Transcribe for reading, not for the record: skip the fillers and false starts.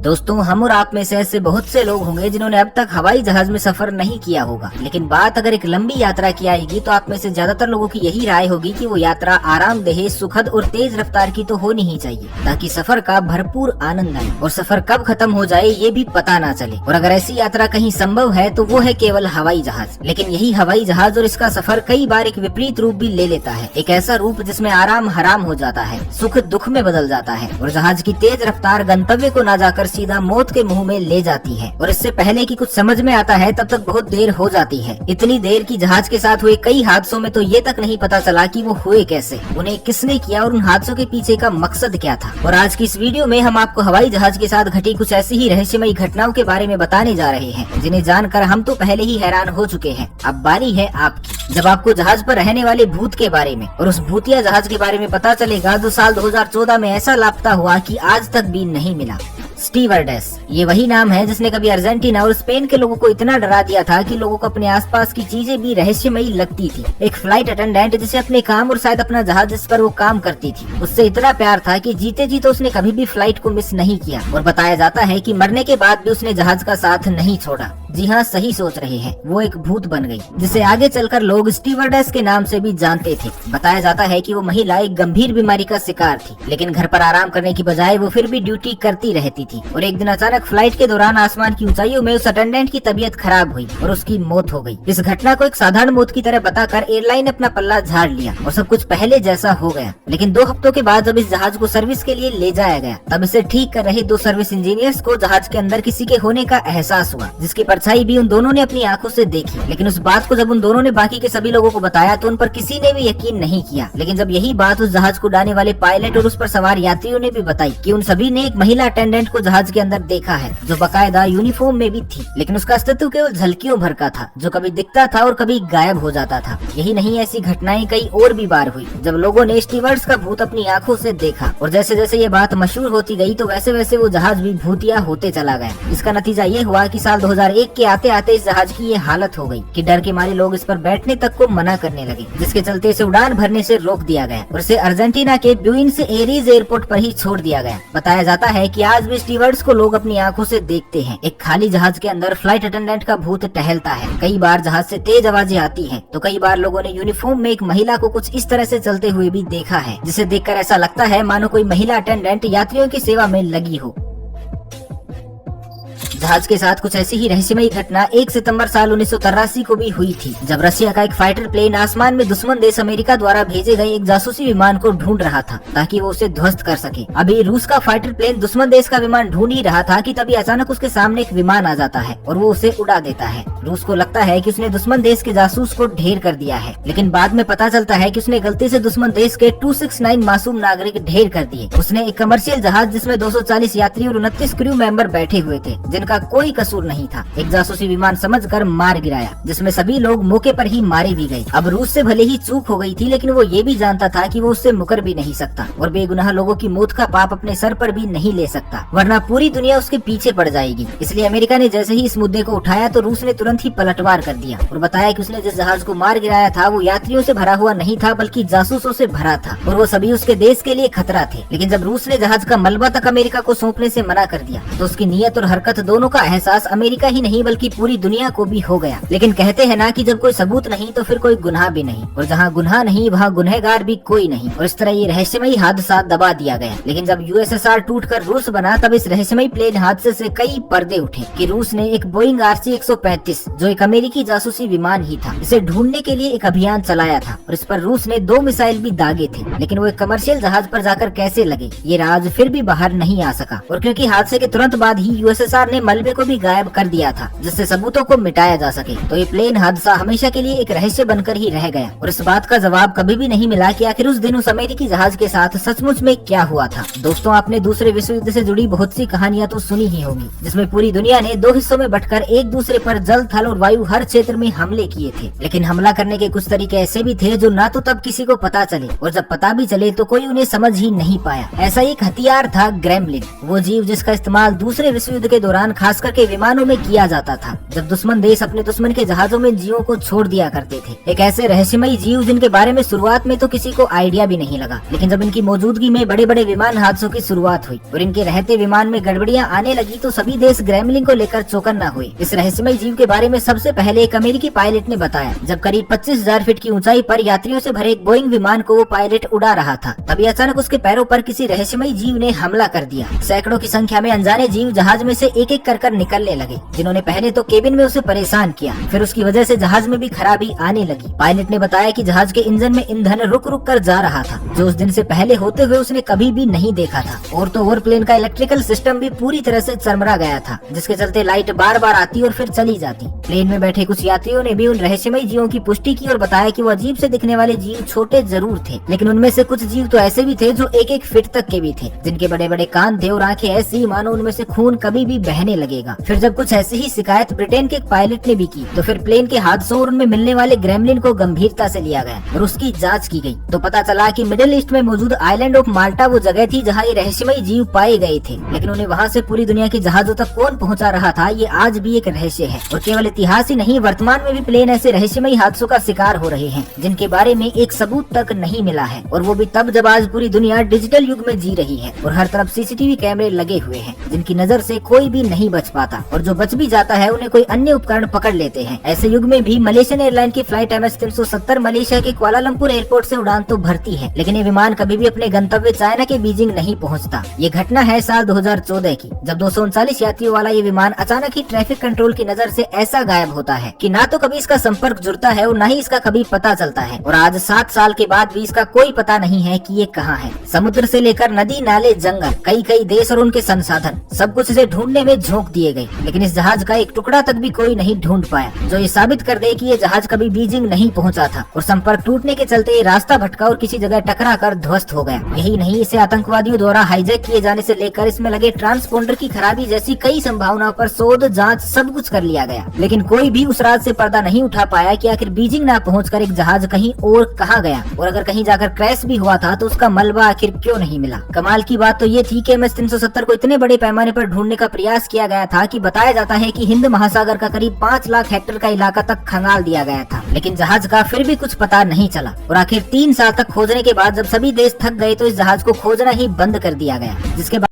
दोस्तों, हम और आप में से ऐसे बहुत से लोग होंगे जिन्होंने अब तक हवाई जहाज में सफर नहीं किया होगा, लेकिन बात अगर एक लंबी यात्रा की आएगी तो आप में से ज्यादातर लोगों की यही राय होगी कि वो यात्रा आरामदेह, सुखद और तेज रफ्तार की तो होनी ही चाहिए, ताकि सफर का भरपूर आनंद आए और सफर कब खत्म हो जाए ये भी पता ना चले। और अगर ऐसी यात्रा कहीं संभव है तो वो है केवल हवाई जहाज। लेकिन यही हवाई जहाज और इसका सफर कई बार एक विपरीत रूप भी ले लेता है, एक ऐसा रूप जिसमें आराम हराम हो जाता है, सुख दुख में बदल जाता है और जहाज की तेज रफ्तार गंतव्य को ना जाकर सीधा मौत के मुंह में ले जाती है। और इससे पहले कि कुछ समझ में आता है तब तक बहुत देर हो जाती है। इतनी देर की जहाज के साथ हुए कई हादसों में तो ये तक नहीं पता चला कि वो हुए कैसे, उन्हें किसने किया और उन हादसों के पीछे का मकसद क्या था। और आज की इस वीडियो में हम आपको हवाई जहाज के साथ घटी कुछ ऐसी ही रहस्यमयी घटनाओं के बारे में बताने जा रहे हैं, जिन्हें जानकर हम तो पहले ही हैरान हो चुके हैं। अब बारी है आपकी। जब आपको जहाज पर रहने वाले भूत के बारे में और उस भूतिया जहाज के बारे में पता चलेगा जो साल 2014 में ऐसा लापता हुआ कि आज तक भी नहीं मिला। स्टीवर्डेस, ये वही नाम है जिसने कभी अर्जेंटीना और स्पेन के लोगों को इतना डरा दिया था कि लोगों को अपने आसपास की चीजें भी रहस्यमयी लगती थी। एक फ्लाइट अटेंडेंट जिसे अपने काम और शायद अपना जहाज जिस पर वो काम करती थी उससे इतना प्यार था कि जीते जी तो उसने कभी भी फ्लाइट को मिस नहीं किया। और बताया जाता है कि मरने के बाद भी उसने जहाज का साथ नहीं छोड़ा। जी हाँ, सही सोच रहे हैं, वो एक भूत बन गई, जिसे आगे चलकर लोग स्टीवर्डेस के नाम से भी जानते थे। बताया जाता है कि वो महिला एक गंभीर बीमारी का शिकार थी, लेकिन घर पर आराम करने की बजाय वो फिर भी ड्यूटी करती रहती थी। और एक दिन अचानक फ्लाइट के दौरान आसमान की ऊंचाइयों में उस अटेंडेंट की तबीयत खराब हुई और उसकी मौत हो गई। इस घटना को एक साधारण मौत की तरह बताकर एयरलाइन अपना पल्ला झाड़ लिया और सब कुछ पहले जैसा हो गया। लेकिन 2 हफ्तों के बाद जब इस जहाज को सर्विस के लिए ले जाया गया तब इसे ठीक कर रहे 2 सर्विस इंजीनियर्स को जहाज के अंदर किसी के होने का एहसास हुआ, जिसकी परछाई भी उन दोनों ने अपनी आंखों से देखी। लेकिन उस बात को जब उन दोनों ने बाकी के सभी लोगों को बताया तो उन पर किसी ने भी यकीन नहीं किया। लेकिन जब यही बात उस जहाज को उड़ाने वाले पायलट और उस पर सवार यात्रियों ने भी बताई कि उन सभी ने एक महिला अटेंडेंट को जहाज के अंदर देखा है, जो बकायदा यूनिफॉर्म में भी थी, लेकिन उसका अस्तित्व केवल झलकियों भर का था, जो कभी दिखता था और कभी गायब हो जाता था। यही नहीं, ऐसी घटनाएं कई और भी बार हुई जब लोगों ने स्टीवर्ड्स का भूत अपनी आंखों से देखा। और जैसे जैसे ये बात मशहूर होती गई तो वैसे वैसे वो जहाज भी भूतिया होते चला गया। इसका नतीजा ये हुआ कि साल 2001 के आते आते इस जहाज की ये हालत हो गई कि डर के मारे लोग इस पर बैठने तक को मना करने लगे, जिसके चलते इसे उड़ान भरने से रोक दिया गया और इसे अर्जेंटीना के ब्यूइनस एयरीज एयरपोर्ट पर ही छोड़ दिया गया। बताया जाता है कि आज भी स्टीवर्ड्स को लोग अपनी आंखों से देखते हैं। एक खाली जहाज के अंदर फ्लाइट अटेंडेंट का भूत टहलता है। कई बार जहाज से तेज आवाजें आती हैं, तो कई बार लोगों ने यूनिफॉर्म में एक महिला को कुछ इस तरह से चलते हुए भी देखा है, जिसे देखकर ऐसा लगता है मानो कोई महिला अटेंडेंट यात्रियों की सेवा में लगी हो। जहाज के साथ कुछ ऐसी ही रहस्यमयी घटना 1 सितंबर साल 1983 को भी हुई थी, जब रशिया का एक फाइटर प्लेन आसमान में दुश्मन देश अमेरिका द्वारा भेजे गए एक जासूसी विमान को ढूंढ रहा था ताकि वो उसे ध्वस्त कर सके। अभी रूस का फाइटर प्लेन दुश्मन देश का विमान ढूंढ ही रहा था कि तभी अचानक उसके सामने एक विमान आ जाता है और वो उसे उड़ा देता है। रूस को लगता है कि उसने दुश्मन देश के जासूस को ढेर कर दिया है, लेकिन बाद में पता चलता है कि उसने गलती से दुश्मन देश के 269 मासूम नागरिक ढेर कर दिए। उसने एक कमर्शियल जहाज जिसमें 240 यात्री और 29 क्रू मेंबर बैठे हुए थे, जिनका कोई कसूर नहीं था, एक जासूसी विमान समझकर मार गिराया, जिसमें सभी लोग मौके पर ही मारे भी गए। अब रूस से भले ही चूक हो गई थी, लेकिन वो ये भी जानता था कि वो उससे मुकर भी नहीं सकता और बेगुनाह लोगों की मौत का पाप अपने सर पर भी नहीं ले सकता, वरना पूरी दुनिया उसके पीछे पड़ जाएगी। इसलिए अमेरिका ने जैसे ही इस मुद्दे को उठाया तो रूस ने तुरंत ही पलटवार कर दिया और बताया कि उसने जिस जहाज को मार गिराया था वो यात्रियों से भरा हुआ नहीं था, बल्कि जासूसों से भरा था और वो सभी उसके देश के लिए खतरा थे। लेकिन जब रूस ने जहाज का मलबा तक अमेरिका को सौंपने से मना कर दिया तो उसकी नीयत और हरकत दोनों का एहसास अमेरिका ही नहीं बल्कि पूरी दुनिया को भी हो गया। लेकिन कहते हैं ना कि जब कोई सबूत नहीं तो फिर कोई गुनाह भी नहीं, और जहाँ गुनाह नहीं वहाँ गुनहगार भी कोई नहीं। और इस तरह ये रहस्यमयी हादसा दबा दिया गया। लेकिन जब यूएसएसआर टूटकर रूस बना तब इस रहस्यमयी प्लेन हादसे से कई पर्दे उठे कि रूस ने एक बोइंग RC-135 जो एक अमेरिकी जासूसी विमान ही था, इसे ढूंढने के लिए एक अभियान चलाया था और इस पर रूस ने 2 मिसाइल भी दागे थे। लेकिन वो एक कमर्शियल जहाज पर जाकर कैसे लगे ये राज फिर भी बाहर नहीं आ सका। और क्योंकि हादसे के तुरंत बाद ही यूएसएसआर ने मलबे को भी गायब कर दिया था जिससे सबूतों को मिटाया जा सके, तो ये प्लेन हादसा हमेशा के लिए एक रहस्य बनकर ही रह गया। और इस बात का जवाब कभी भी नहीं मिला कि आखिर उस दिन उस अमेरिकी जहाज के साथ सचमुच में क्या हुआ था। दोस्तों, आपने दूसरे विश्व युद्ध से जुड़ी बहुत सी कहानियां तो सुनी ही होंगी, जिसमें पूरी दुनिया ने 2 हिस्सों में बंटकर एक दूसरे पर जल, थल और वायु हर क्षेत्र में हमले किए थे। लेकिन हमला करने के कुछ तरीके ऐसे भी थे जो ना तो तब किसी को पता चले और जब पता भी चले तो कोई उन्हें समझ ही नहीं पाया। ऐसा एक हथियार था ग्रेमलिन, वो जीव जिसका इस्तेमाल दूसरे विश्व युद्ध के दौरान खास करके विमानों में किया जाता था, जब दुश्मन देश अपने दुश्मन के जहाजों में जीवों को छोड़ दिया करते थे। एक ऐसे रहस्यमयी जीव जिनके बारे में शुरुआत में तो किसी को आइडिया भी नहीं लगा, लेकिन जब इनकी मौजूदगी में बड़े बड़े विमान हादसों की शुरुआत हुई और इनके रहते विमान में गड़बड़ियां आने लगी तो सभी देश ग्रेमलिन को लेकर चौकन्ना हुए। इस रहस्यमयी जीव के बारे में सबसे पहले एक अमेरिकी पायलट ने बताया, जब करीब 25,000 फीट की ऊंचाई पर यात्रियों से भरे एक बोइंग विमान को वो पायलट उड़ा रहा था, तभी अचानक उसके पैरों पर किसी रहस्यमयी जीव ने हमला कर दिया। सैकड़ों की संख्या में अनजाने जीव जहाज में से एक एक कर निकलने लगे, जिन्होंने पहले तो केबिन में उसे परेशान किया, फिर उसकी वजह से जहाज में भी खराबी आने लगी। पायलट ने बताया कि जहाज के इंजन में ईंधन रुक रुक कर जा रहा था, जो उस दिन से पहले होते हुए उसने कभी भी नहीं देखा था। और तो और प्लेन का इलेक्ट्रिकल सिस्टम भी पूरी तरह से चरमरा गया था, जिसके चलते लाइट बार बार आती और फिर चली जाती। प्लेन में बैठे कुछ यात्रियों ने भी उन रहस्यमयी जीवों की पुष्टि की और बताया कि वो अजीब से दिखने वाले जीव छोटे जरूर थे, लेकिन उनमें से कुछ जीव तो ऐसे भी थे जो एक एक फीट तक के भी थे, जिनके बड़े बड़े कान थे और आंखें ऐसी मानो उनमें से खून कभी भी बहने लगेगा। फिर जब कुछ ऐसी ही शिकायत ब्रिटेन के एक पायलट ने भी की, तो फिर प्लेन के हादसों और उनमें मिलने वाले ग्रेमलिन को गंभीरता से लिया गया और उसकी जांच की गई। तो पता चला कि मिडिल ईस्ट में मौजूद आइलैंड ऑफ माल्टा वो जगह थी जहाँ ये रहस्यमयी जीव पाए गए थे, लेकिन उन्हें वहाँ से पूरी दुनिया के जहाजों तक कौन पहुँचा रहा था, ये आज भी एक रहस्य है। और केवल इतिहास ही नहीं, वर्तमान में भी प्लेन ऐसे रहस्यमयी हादसों का शिकार हो रहे हैं, जिनके बारे में एक सबूत तक नहीं मिला है। और वो भी तब जब आज पूरी दुनिया डिजिटल युग में जी रही है और हर तरफ सीसीटीवी कैमरे लगे हुए हैं, जिनकी नजर से कोई भी नहीं बच पाता, और जो बच भी जाता है उन्हें कोई अन्य उपकरण पकड़ लेते हैं। ऐसे युग में भी मलेशियन एयरलाइन की फ्लाइट MS-370 मलेशिया के कुआलालंपुर एयरपोर्ट से उड़ान तो भरती है, लेकिन ये विमान कभी भी अपने गंतव्य चाइना के बीजिंग नहीं पहुंचता। ये घटना है साल 2014 की, जब 239 यात्रियों वाला ये विमान अचानक ही ट्रैफिक कंट्रोल की नजर से ऐसा गायब होता है कि ना तो कभी इसका संपर्क जुड़ता है और न ही इसका कभी पता चलता है। और आज 7 साल के बाद भी इसका कोई पता नहीं है कि ये कहाँ है। समुद्र से लेकर नदी नाले जंगल, कई कई देश और उनके संसाधन, सब कुछ इसे ढूंढने में झोंक दिए गए, लेकिन इस जहाज का एक टुकड़ा तक भी कोई नहीं ढूंढ पाया, जो ये साबित कर दे कि ये जहाज कभी बीजिंग नहीं पहुंचा था। और संपर्क टूटने के चलते ये रास्ता भटका और किसी जगह टकरा कर ध्वस्त हो गया। यही नहीं, इसे आतंकवादियों द्वारा हाईजैक किए जाने से लेकर इसमें लगे ट्रांसपोंडर की खराबी जैसी कई संभावनाओं पर शोध जांच सब कुछ कर लिया गया, लेकिन कोई भी उस राज से पर्दा नहीं उठा पाया कि आखिर बीजिंग ना पहुंचकर एक जहाज कहीं और कहाँ गया, और अगर कहीं जाकर क्रैश भी हुआ था तो उसका मलबा आखिर क्यों नहीं मिला। कमाल की बात तो ये थी कि MS-370 को इतने बड़े पैमाने पर ढूंढने का प्रयास किया गया था कि बताया जाता है कि हिंद महासागर का करीब 5 लाख हेक्टेयर का इलाका तक खंगाल दिया गया था, लेकिन जहाज का फिर भी कुछ पता नहीं चला। और आखिर 3 साल तक खोजने के बाद जब सभी देश थक गए तो इस जहाज को खोजना ही बंद कर दिया गया, जिसके बाद